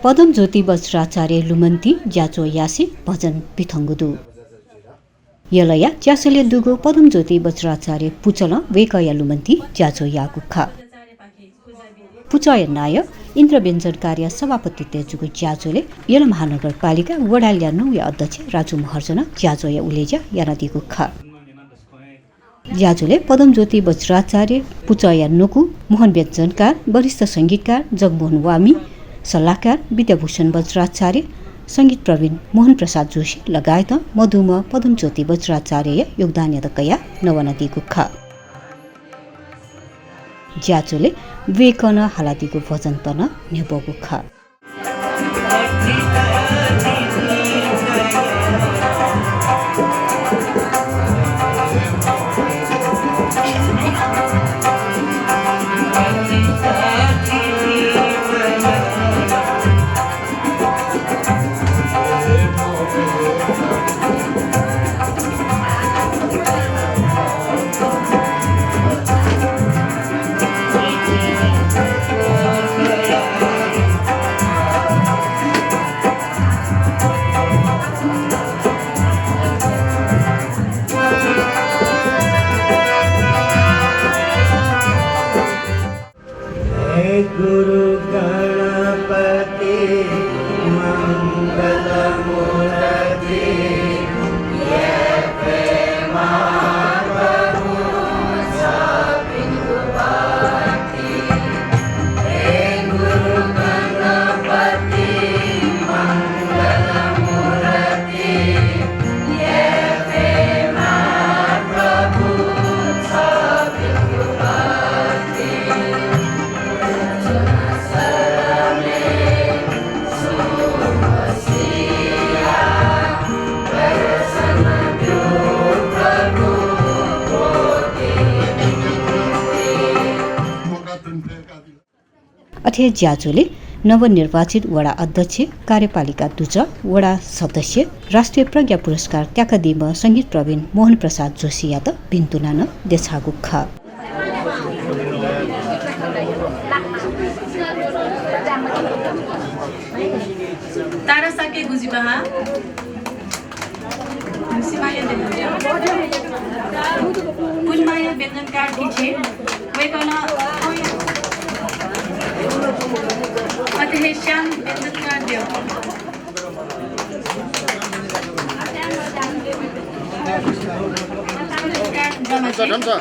पदम ज्योति वज्राचार्य लुमन्ती ज्याचो यासी भजन पिथङ्गुदु यलया च्यासले दुगो पदम ज्योति वज्राचार्य पुचल वेकया लुमन्ती ज्याचो यागुखा पुचय नाय इन्द्र व्यञ्जन कार्य सभापति तेजुको ज्याचोले यल महानगरपालिका वडाल्या 9 अध्यक्ष राजु महर्जन ज्याचोया उलेज्या यानदीको खा ज्याचोले पदम ज्योति वज्राचार्य पुचया नुकु मोहन व्यञ्जनकार वरिष्ठ संगीतकार जगमोहन वामी सल्लाहकार विद्याभूषण वज्राचार्य संगीत प्रवीण मोहन प्रसाद जोशी लगायत मधुम पदम ज्योति वज्राचार्य योगदान यदकया नवनदीको खा ज्याचोले वेकन हालादीको भजन तन नेबोको खा गुरु गणपति मंगल मूर्ति अथे ज्याचोले नवनिर्वाचित वडा अध्यक्ष कार्यपालिका दुज वडा सदस्य राष्ट्रिय प्रज्ञा पुरस्कार त्याकदिम संगीत प्रवीण मोहन प्रसाद जोशी यात बिन्तुनान देछागु खा तारासाके गुजिबहा पुलमाया व्यञ्जनकार थिचे वेकना अतः श्याम व्यञ्जनकार देव ढम्सा